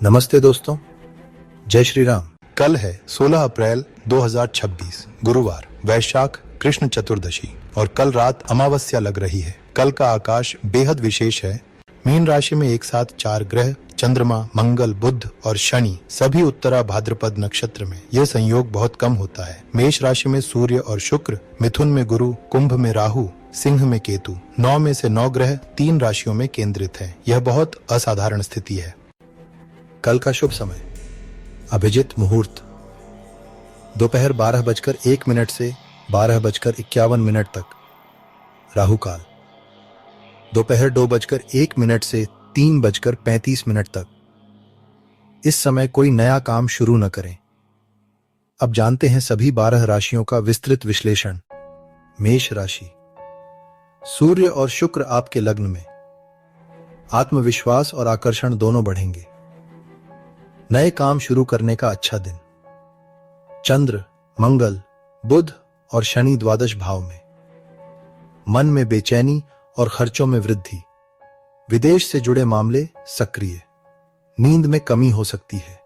नमस्ते दोस्तों, जय श्री राम। कल है 16 अप्रैल 2026 गुरुवार, वैशाख कृष्ण चतुर्दशी और कल रात अमावस्या लग रही है। कल का आकाश बेहद विशेष है। मीन राशि में एक साथ 4 ग्रह चंद्रमा, मंगल, बुध और शनि सभी उत्तरा भाद्रपद नक्षत्र में। यह संयोग बहुत कम होता है। मेष राशि में सूर्य और शुक्र, मिथुन में गुरु, कुंभ में राहु, सिंह में केतु। 9 में से 9 ग्रह 3 राशियों में केंद्रित हैं। यह बहुत असाधारण स्थिति है। कल का शुभ समय अभिजित मुहूर्त दोपहर 12:01 से 12:51 तक। राहु काल दोपहर 2:01 से 3:35 तक। इस समय कोई नया काम शुरू न करें। अब जानते हैं सभी 12 राशियों का विस्तृत विश्लेषण। मेष राशि, सूर्य और शुक्र आपके लग्न में। आत्मविश्वास और आकर्षण दोनों बढ़ेंगे। नए काम शुरू करने का अच्छा दिन। चंद्र, मंगल, बुध और शनि द्वादश भाव में। मन में बेचैनी और खर्चों में वृद्धि। विदेश से जुड़े मामले सक्रिय। नींद में कमी हो सकती है।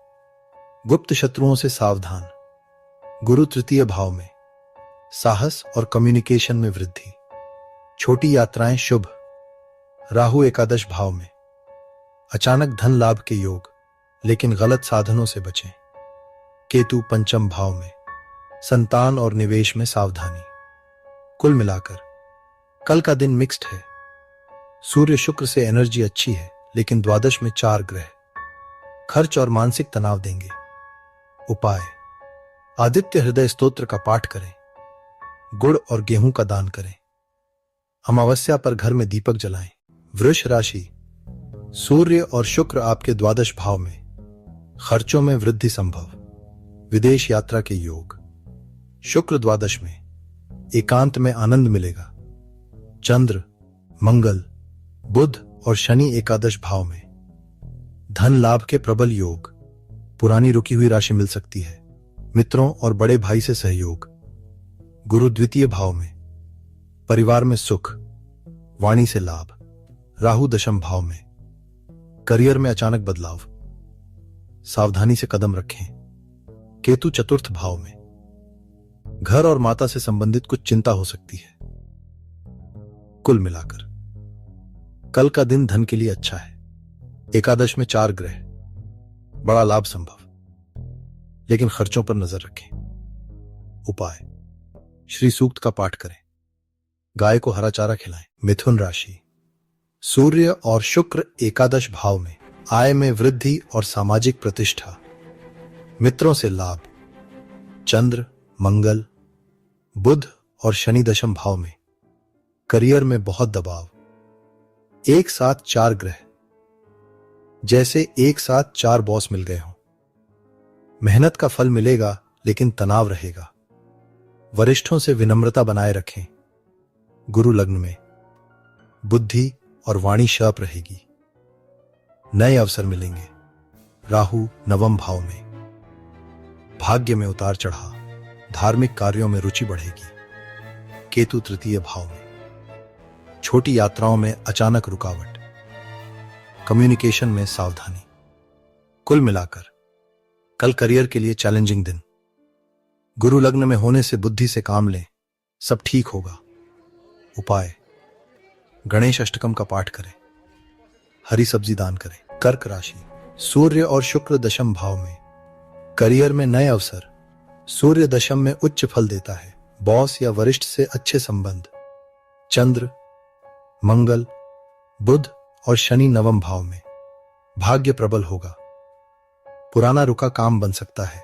गुप्त शत्रुओं से सावधान। गुरु तृतीय भाव में। साहस और कम्युनिकेशन में वृद्धि। छोटी यात्राएं शुभ। राहु एकादश भाव में। अचानक धन लाभ के योग, लेकिन गलत साधनों से बचें। केतु पंचम भाव में। संतान और निवेश में सावधानी। कुल मिलाकर कल का दिन मिक्स्ड है। सूर्य शुक्र से एनर्जी अच्छी है, लेकिन द्वादश में 4 ग्रह खर्च और मानसिक तनाव देंगे। उपाय: आदित्य हृदय स्तोत्र का पाठ करें। गुड़ और गेहूं का दान करें। अमावस्या पर घर में दीपक जलाएं। वृष राशि, सूर्य और शुक्र आपके द्वादश भाव में। खर्चों में वृद्धि संभव। विदेश यात्रा के योग। शुक्र द्वादश में। एकांत में आनंद मिलेगा। चंद्र, मंगल, बुध और शनि एकादश भाव में। धन लाभ के प्रबल योग। पुरानी रुकी हुई राशि मिल सकती है। मित्रों और बड़े भाई से सहयोग। गुरु द्वितीय भाव में। परिवार में सुख। वाणी से लाभ। राहु दशम भाव में। करियर में अचानक बदलाव। सावधानी से कदम रखें। केतु चतुर्थ भाव में। घर और माता से संबंधित कुछ चिंता हो सकती है। कुल मिलाकर कल का दिन धन के लिए अच्छा है। एकादश में 4 ग्रह, बड़ा लाभ संभव, लेकिन खर्चों पर नजर रखें। उपाय: श्री सूक्त का पाठ करें। गाय को हरा चारा खिलाएं। मिथुन राशि, सूर्य और शुक्र एकादश भाव में। आय में वृद्धि और सामाजिक प्रतिष्ठा। मित्रों से लाभ। चंद्र, मंगल, बुध और शनि दशम भाव में। करियर में बहुत दबाव। एक साथ 4 ग्रह, जैसे एक साथ 4 बॉस मिल गए हों। मेहनत का फल मिलेगा, लेकिन तनाव रहेगा। वरिष्ठों से विनम्रता बनाए रखें। गुरु लग्न में। बुद्धि और वाणी शार्प रहेगी। नए अवसर मिलेंगे। राहु नवम भाव में। भाग्य में उतार चढ़ाव। धार्मिक कार्यों में रुचि बढ़ेगी। केतु तृतीय भाव में। छोटी यात्राओं में अचानक रुकावट। कम्युनिकेशन में सावधानी। कुल मिलाकर कल करियर के लिए चैलेंजिंग दिन। गुरु लग्न में होने से बुद्धि से काम लें, सब ठीक होगा। उपाय: गणेश अष्टकम का पाठ करें। हरी सब्जी दान करें। कर्क राशि, सूर्य और शुक्र दशम भाव में। करियर में नए अवसर। सूर्य दशम में उच्च फल देता है। बॉस या वरिष्ठ से अच्छे संबंध। चंद्र, मंगल, बुध और शनि नवम भाव में। भाग्य प्रबल होगा। पुराना रुका काम बन सकता है।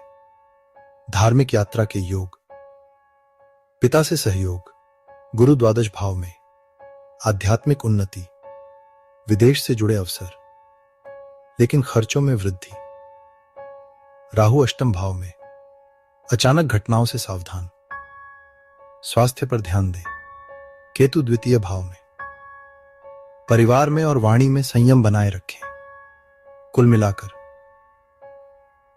धार्मिक यात्रा के योग। पिता से सहयोग। गुरु द्वादश भाव में। आध्यात्मिक उन्नति। विदेश से जुड़े अवसर, लेकिन खर्चों में वृद्धि। राहु अष्टम भाव में। अचानक घटनाओं से सावधान। स्वास्थ्य पर ध्यान दें। केतु द्वितीय भाव में। परिवार में और वाणी में संयम बनाए रखें। कुल मिलाकर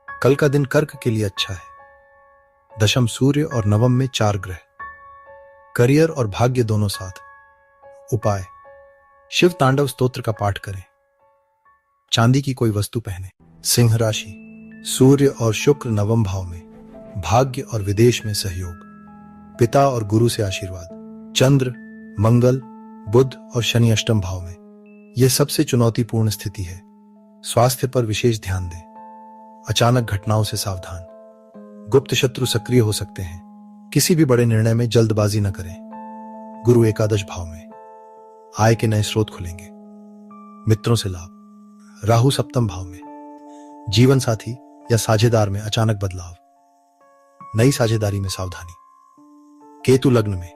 कल का दिन कर्क के लिए अच्छा है। दशम सूर्य और नवम में 4 ग्रह। करियर और भाग्य दोनों साथ। उपाय: शिव तांडव स्तोत्र का पाठ करें। चांदी की कोई वस्तु पहने। सिंह राशि, सूर्य और शुक्र नवम भाव में, भाग्य और विदेश में सहयोग, पिता और गुरु से आशीर्वाद। चंद्र, मंगल, बुध और शनि अष्टम भाव में, यह सबसे चुनौतीपूर्ण स्थिति है। स्वास्थ्य पर विशेष ध्यान दें। अचानक घटनाओं से सावधान। गुप्त शत्रु सक्रिय हो सकते हैं। किसी भी बड़े निर्णय में जल्दबाजी न करें। गुरु एकादश भाव में, आय के नए स्रोत खुलेंगे। मित्रों से लाभ। राहु सप्तम भाव में, जीवन साथी या साझेदार में अचानक बदलाव, नई साझेदारी में सावधानी। केतु लग्न में,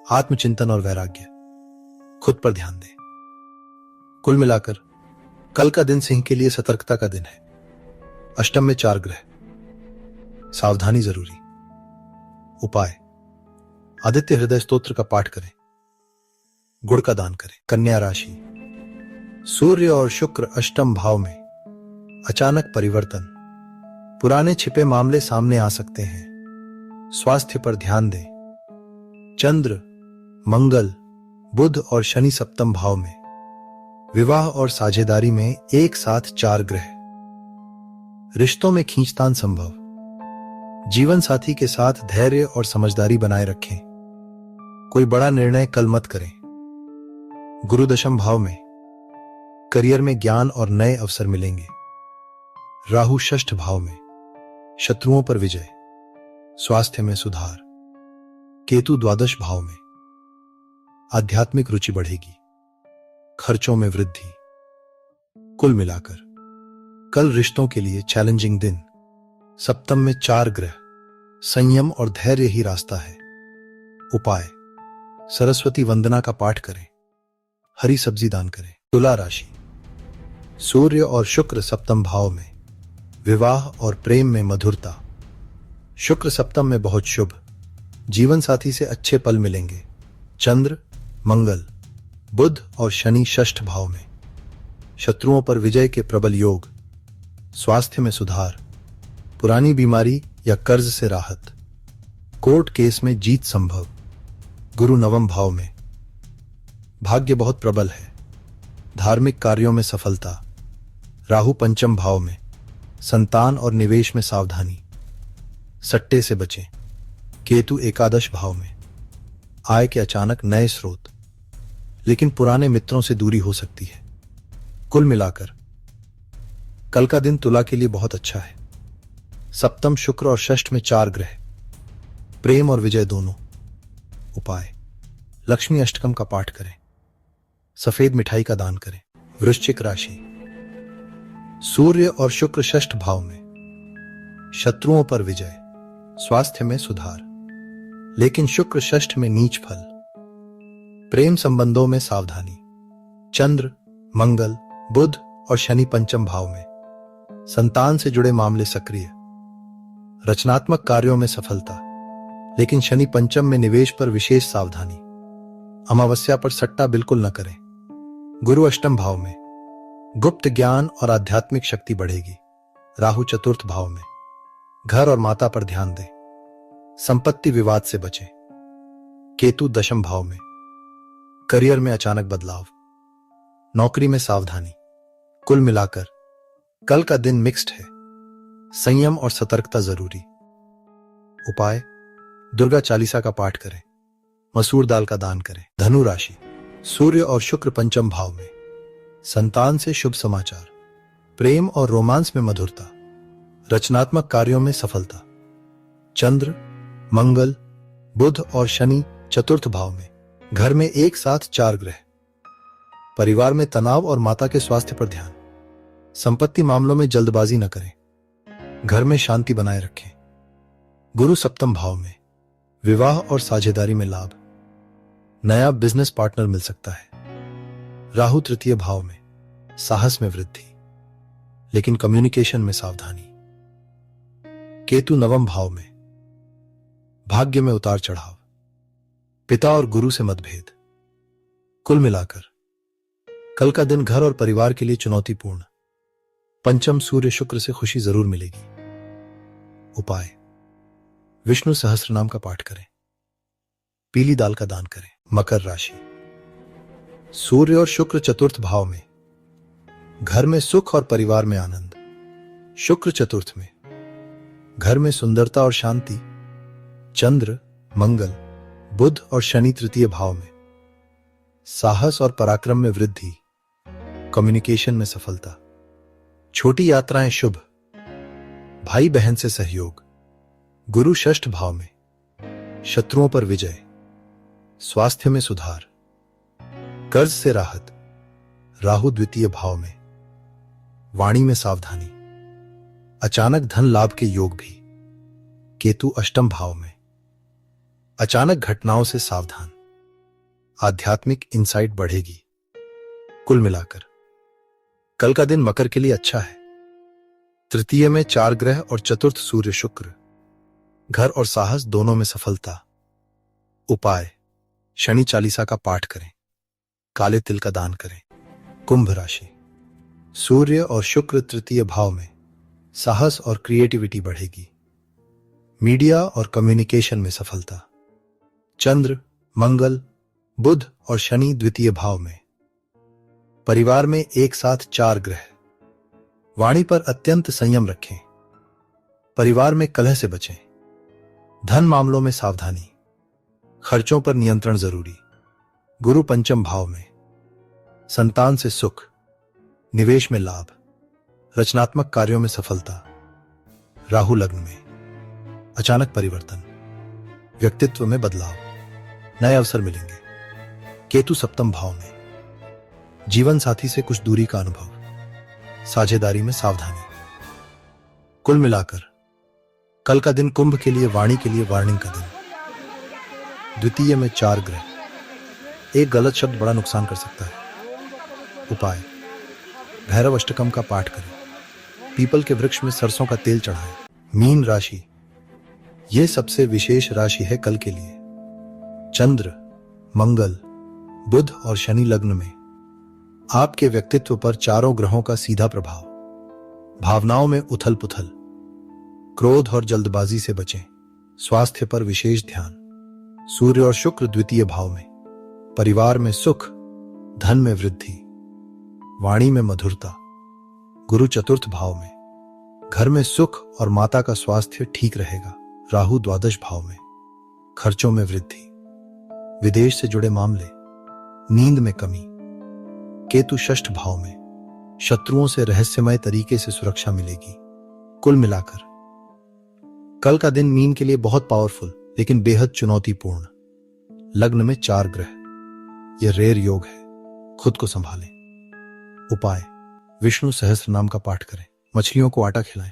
आत्मचिंतन और वैराग्य, खुद पर ध्यान दें। कुल मिलाकर कल का दिन सिंह के लिए सतर्कता का दिन है। अष्टम में 4 ग्रह, सावधानी जरूरी। उपाय, आदित्य हृदय स्तोत्र का पाठ करें, गुड़ का दान करें। कन्या राशि, सूर्य और शुक्र अष्टम भाव में, अचानक परिवर्तन, पुराने छिपे मामले सामने आ सकते हैं। स्वास्थ्य पर ध्यान दें। चंद्र, मंगल, बुध और शनि सप्तम भाव में, विवाह और साझेदारी में एक साथ 4 ग्रह, रिश्तों में खींचतान संभव। जीवन साथी के साथ धैर्य और समझदारी बनाए रखें। कोई बड़ा निर्णय कल मत करें। गुरु दशम भाव में, करियर में ज्ञान और नए अवसर मिलेंगे। राहु षष्ठ भाव में, शत्रुओं पर विजय, स्वास्थ्य में सुधार। केतु द्वादश भाव में, आध्यात्मिक रुचि बढ़ेगी, खर्चों में वृद्धि। कुल मिलाकर कल रिश्तों के लिए चैलेंजिंग दिन। सप्तम में 4 ग्रह, संयम और धैर्य ही रास्ता है। उपाय, सरस्वती वंदना का पाठ करें, हरी सब्जी दान करें। तुला राशि, सूर्य और शुक्र सप्तम भाव में, विवाह और प्रेम में मधुरता। शुक्र सप्तम में बहुत शुभ, जीवन साथी से अच्छे पल मिलेंगे। चंद्र, मंगल, बुध और शनि षष्ठ भाव में, शत्रुओं पर विजय के प्रबल योग। स्वास्थ्य में सुधार, पुरानी बीमारी या कर्ज से राहत, कोर्ट केस में जीत संभव। गुरु नवम भाव में, भाग्य बहुत प्रबल है, धार्मिक कार्यों में सफलता। राहु पंचम भाव में, संतान और निवेश में सावधानी, सट्टे से बचें। केतु एकादश भाव में, आय के अचानक नए स्रोत, लेकिन पुराने मित्रों से दूरी हो सकती है। कुल मिलाकर कल का दिन तुला के लिए बहुत अच्छा है। सप्तम शुक्र और षष्ठ में 4 ग्रह, प्रेम और विजय दोनों। उपाय, लक्ष्मी अष्टकम का पाठ करें, सफेद मिठाई का दान करें। वृश्चिक राशि, सूर्य और शुक्र षष्ठ भाव में, शत्रुओं पर विजय, स्वास्थ्य में सुधार, लेकिन शुक्र षष्ठ में नीच फल। प्रेम संबंधों में सावधानी। चंद्र, मंगल, बुध और शनि पंचम भाव में, संतान से जुड़े मामले सक्रिय, रचनात्मक कार्यों में सफलता, लेकिन शनि पंचम में निवेश पर विशेष सावधानी। अमावस्या पर सट्टा बिल्कुल न करें। गुरु अष्टम भाव में, गुप्त ज्ञान और आध्यात्मिक शक्ति बढ़ेगी। राहु चतुर्थ भाव में, घर और माता पर ध्यान दें, संपत्ति विवाद से बचें। केतु दशम भाव में, करियर में अचानक बदलाव, नौकरी में सावधानी। कुल मिलाकर कल का दिन मिक्स्ड है, संयम और सतर्कता जरूरी। उपाय, दुर्गा चालीसा का पाठ करें, मसूर दाल का दान करें। धनु राशि, सूर्य और शुक्र पंचम भाव में, संतान से शुभ समाचार, प्रेम और रोमांस में मधुरता, रचनात्मक कार्यों में सफलता। चंद्र, मंगल, बुध और शनि चतुर्थ भाव में, घर में एक साथ 4 ग्रह, परिवार में तनाव और माता के स्वास्थ्य पर ध्यान। संपत्ति मामलों में जल्दबाजी न करें, घर में शांति बनाए रखें। गुरु सप्तम भाव में, विवाह और साझेदारी में लाभ, नया बिजनेस पार्टनर मिल सकता है। राहु तृतीय भाव में, साहस में वृद्धि, लेकिन कम्युनिकेशन में सावधानी। केतु नवम भाव में, भाग्य में उतार चढ़ाव, पिता और गुरु से मतभेद। कुल मिलाकर कल का दिन घर और परिवार के लिए चुनौतीपूर्ण। पंचम सूर्य शुक्र से खुशी जरूर मिलेगी। उपाय, विष्णु सहस्त्रनाम का पाठ करें, पीली दाल का दान करें। मकर राशि, सूर्य और शुक्र चतुर्थ भाव में, घर में सुख और परिवार में आनंद। शुक्र चतुर्थ में, घर में सुंदरता और शांति। चंद्र, मंगल, बुध और शनि तृतीय भाव में, साहस और पराक्रम में वृद्धि। कम्युनिकेशन में सफलता। छोटी यात्राएं शुभ। भाई बहन से सहयोग। गुरु षष्ठ भाव में, शत्रुओं पर विजय। स्वास्थ्य में सुधार। कर्ज से राहत। राहु द्वितीय भाव में, वाणी में सावधानी। अचानक धन लाभ के योग भी। केतु अष्टम भाव में, अचानक घटनाओं से सावधान। आध्यात्मिक इंसाइट बढ़ेगी। कुल मिलाकर कल का दिन मकर के लिए अच्छा है। तृतीय में 4 ग्रह और चतुर्थ सूर्य शुक्र। घर और साहस दोनों में सफलता। उपाय, शनि चालीसा का पाठ करें। काले तिल का दान करें। कुंभ राशि, सूर्य और शुक्र तृतीय भाव में, साहस और क्रिएटिविटी बढ़ेगी। मीडिया और कम्युनिकेशन में सफलता। चंद्र, मंगल, बुध और शनि द्वितीय भाव में, परिवार में एक साथ 4 ग्रह। वाणी पर अत्यंत संयम रखें। परिवार में कलह से बचें। धन मामलों में सावधानी। खर्चों पर नियंत्रण जरूरी। गुरु पंचम भाव में, संतान से सुख। निवेश में लाभ। रचनात्मक कार्यों में सफलता। राहु लग्न में, अचानक परिवर्तन। व्यक्तित्व में बदलाव। नए अवसर मिलेंगे। केतु सप्तम भाव में, जीवन साथी से कुछ दूरी का अनुभव। साझेदारी में सावधानी। कुल मिलाकर कल का दिन कुंभ के लिए वाणी के लिए वार्निंग का दिन। द्वितीय में 4 ग्रह। एक गलत शब्द बड़ा नुकसान कर सकता है। उपाय, भैरव अष्टकम का पाठ करें। पीपल के वृक्ष में सरसों का तेल चढ़ाएं। मीन राशि, यह सबसे विशेष राशि है कल के लिए। चंद्र, मंगल, बुध और शनि लग्न में, आपके व्यक्तित्व पर चारों ग्रहों का सीधा प्रभाव। भावनाओं में उथल पुथल। क्रोध और जल्दबाजी से बचें। स्वास्थ्य पर विशेष ध्यान। सूर्य और शुक्र द्वितीय भाव में, परिवार में सुख। धन में वृद्धि। वाणी में मधुरता। गुरु चतुर्थ भाव में, घर में सुख और माता का स्वास्थ्य ठीक रहेगा। राहु द्वादश भाव में, खर्चों में वृद्धि। विदेश से जुड़े मामले। नींद में कमी। केतु षष्ठ भाव में, शत्रुओं से रहस्यमय तरीके से सुरक्षा मिलेगी। कुल मिलाकर कल का दिन मीन के लिए बहुत पावरफुल लेकिन बेहद चुनौतीपूर्ण। लग्न में 4 ग्रह, यह रेयर योग है। खुद को संभालें। उपाय, विष्णु सहस्त्र नाम का पाठ करें। मछलियों को आटा खिलाएं।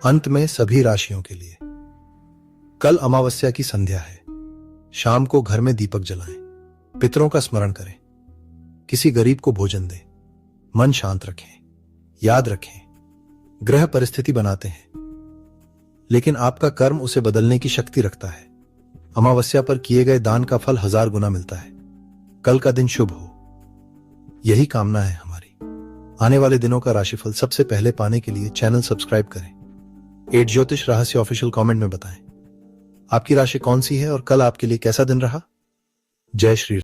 अंत में सभी राशियों के लिए, कल अमावस्या की संध्या है। शाम को घर में दीपक जलाएं। पितरों का स्मरण करें। किसी गरीब को भोजन दें। मन शांत रखें। याद रखें, ग्रह परिस्थिति बनाते हैं लेकिन आपका कर्म उसे बदलने की शक्ति रखता है। अमावस्या पर किए गए दान का फल 1000 गुना मिलता है। कल का दिन शुभ हो, यही कामना है हमारी। आने वाले दिनों का राशिफल सबसे पहले पाने के लिए चैनल सब्सक्राइब करें। 8 ज्योतिष रहस्य ऑफिशियल कमेंट में बताएं आपकी राशि कौन सी है और कल आपके लिए कैसा दिन रहा। जय श्री राम।